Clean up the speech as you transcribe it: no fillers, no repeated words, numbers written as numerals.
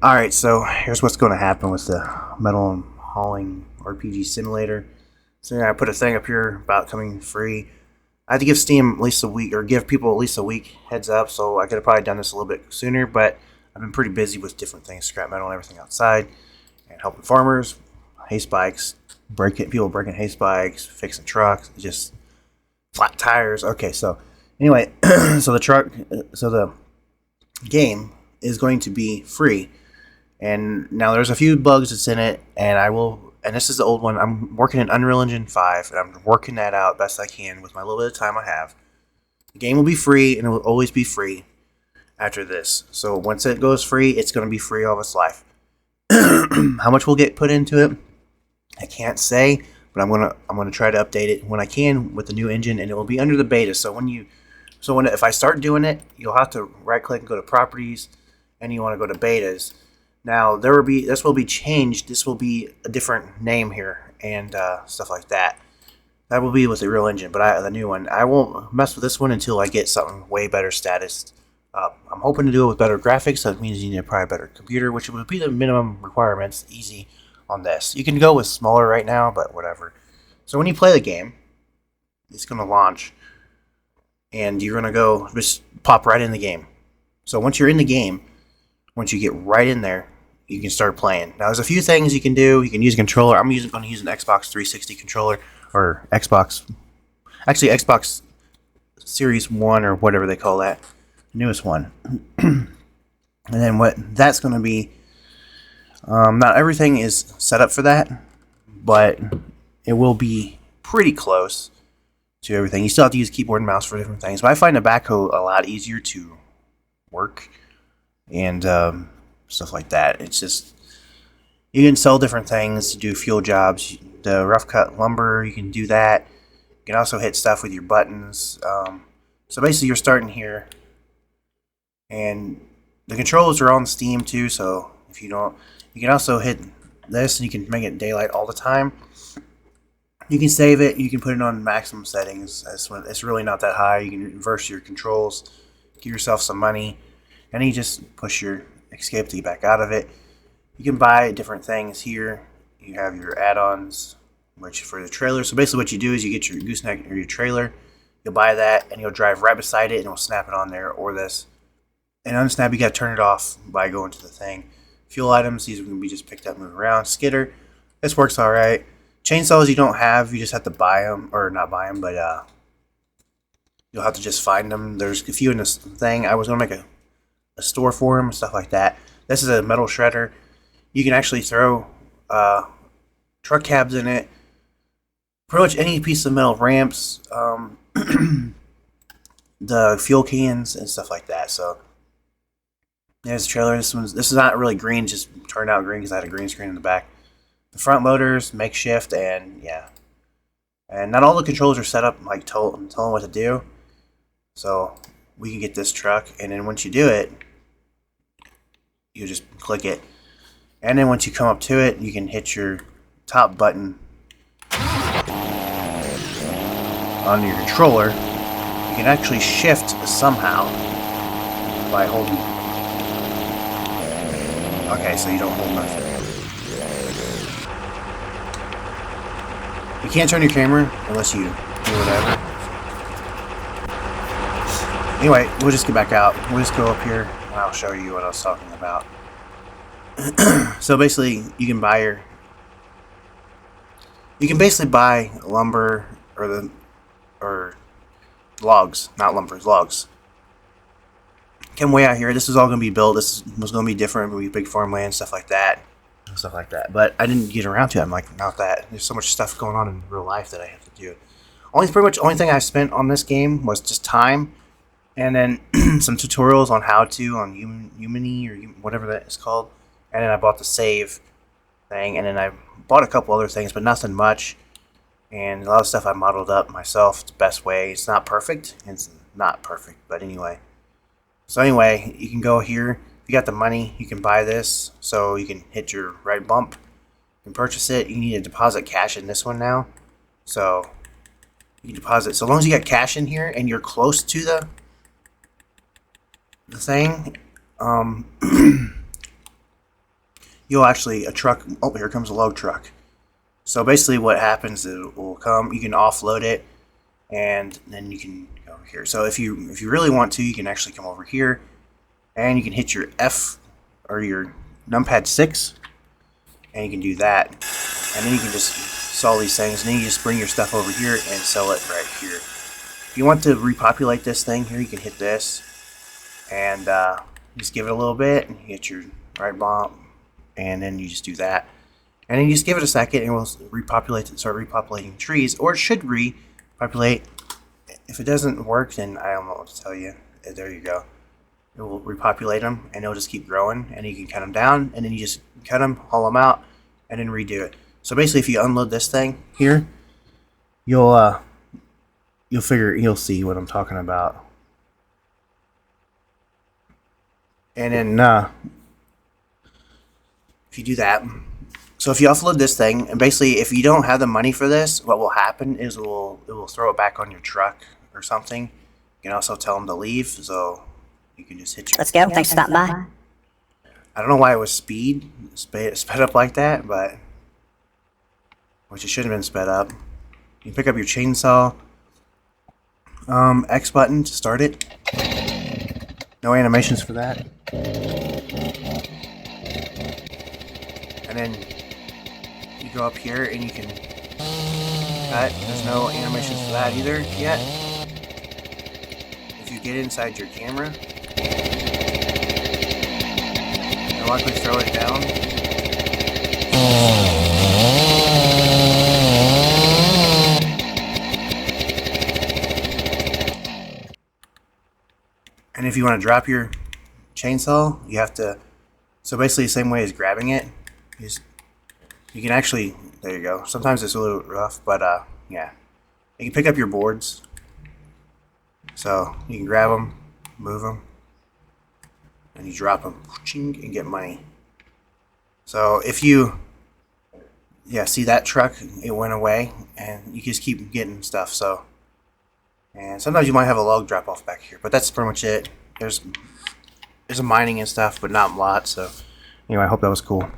Alright, so here's what's going to happen with the metal and hauling RPG simulator. So yeah, I put a thing up here about coming free. I had to give Steam at least a week, or give people at least a week heads up, so I could have probably done this a little bit sooner, but I've been pretty busy with different things, scrap metal and everything outside, and helping farmers, haste bikes, people breaking haste bikes, fixing trucks, just flat tires. Okay, so anyway, so the game is going to be free. And now there's a few bugs that's in it, and this is the old one. I'm working in Unreal Engine 5, and I'm working that out best I can with my little bit of time I have. The game will be free, and it will always be free after this. So once it goes free, it's going to be free all of its life. How much will get put into it, I can't say, but I'm gonna try to update it when I can with the new engine, and it will be under the beta. So if I start doing it, you'll have to right click and go to properties, and you want to go to betas. Now this will be changed. This will be a different name here and stuff like that. That will be with the real engine, but the new one. I won't mess with this one until I get something way better status. I'm hoping to do it with better graphics. That means you need probably a better computer, which would be the minimum requirements. Easy on this. You can go with smaller right now, but whatever. So when you play the game, it's going to launch, and you're going to just pop right in the game. So once you're in the game, once you get right in there, you can start playing. Now, there's a few things you can do. You can use a controller. I'm going to use an Xbox 360 controller, or Xbox Series 1, or whatever they call that, newest one. And then what that's going to be, not everything is set up for that, but it will be pretty close to everything. You still have to use keyboard and mouse for different things, but I find the backhoe a lot easier to work and stuff like that. It's just, you can sell different things, do fuel jobs, the rough cut lumber, you can do that. You can also hit stuff with your buttons. So basically you're starting here, and the controls are on Steam too, so if you don't, you can also hit this and you can make it daylight all the time. You can save it, you can put it on maximum settings. It's really not that high. You can reverse your controls, give yourself some money, and then you just push your escape to get back out of it. You can buy different things here. You have your add-ons, which for the trailer. So basically what you do is you get your gooseneck or your trailer, you'll buy that, and you'll drive right beside it, and it'll snap it on there, or this. And unsnap, you gotta turn it off by going to the thing. Fuel items, these are gonna be just picked up, move around. Skidder, this works alright. Chainsaws you don't have, you just have to buy them, or not buy them, but you'll have to just find them. There's a few in this thing. I was gonna make a store for them, stuff like that. This is a metal shredder. You can actually throw truck cabs in it. Pretty much any piece of metal, ramps, the fuel cans and stuff like that. So there's the trailer. This is not really green, just turned out green because I had a green screen in the back. The front loaders, makeshift, and yeah. And not all the controls are set up like telling what to do. So we can get this truck, and then once you do it, you just click it. And then once you come up to it, you can hit your top button on your controller. You can actually shift somehow by holding. Okay, so you don't hold nothing. You can't turn your camera unless you do whatever. Anyway, we'll just get back out. We'll just go up here, and I'll show you what I was talking about. So basically, you can basically buy lumber or logs, not lumber, logs. Come way out here. This is all going to be built. This was going to be different. It'll be big farmland, stuff like that. But I didn't get around to it. I'm like, not that. There's so much stuff going on in real life that I have to do. Only thing I spent on this game was just time, and then some tutorials on how to on Umini or whatever that is called. And then I bought the save thing, and then I bought a couple other things, but nothing much. And a lot of stuff I modeled up myself the best way. It's not perfect. But anyway. So anyway, you can go here. If you got the money, you can buy this. So you can hit your right bump. You can purchase it. You need to deposit cash in this one now. So you can deposit. So long as you got cash in here and you're close to the thing, you'll actually, a truck, oh, here comes a log truck. So basically what happens is it will come, you can offload it, and then you can go over here. So if you really want to, you can actually come over here, and you can hit your F, or your numpad 6, and you can do that. And then you can just sell these things, and then you just bring your stuff over here and sell it right here. If you want to repopulate this thing here, you can hit this, and just give it a little bit, and you hit your right bump, and then you just do that. And then you just give it a second, and it will repopulate and start repopulating trees, or it should repopulate. If it doesn't work, then I don't know what to tell you. There you go. It will repopulate them, and it'll just keep growing, and you can cut them down, and then you just cut them, haul them out, and then redo it. So basically, if you unload this thing here, you'll see what I'm talking about. And then if you do that, so if you offload this thing, and basically if you don't have the money for this, what will happen is it will throw it back on your truck or something. You can also tell them to leave, so you can just hit your... Let's go. Thanks for stopping by. I don't know why it was sped up like that, but which it should have been sped up. You can pick up your chainsaw, X button to start it. No animations for that. And then you go up here and you can cut. There's no animations for that either yet. If you get inside your camera, you'll likely throw it down. And if you want to drop your chainsaw, you have to, so basically the same way as grabbing it, you can actually, there you go. Sometimes it's a little rough, but yeah. You can pick up your boards. So you can grab them, move them, and you drop them and get money. So if you, yeah, see that truck, it went away, and you just keep getting stuff. So, and sometimes you might have a log drop off back here, but that's pretty much it. There's a mining and stuff, but not a lot. So anyway, I hope that was cool.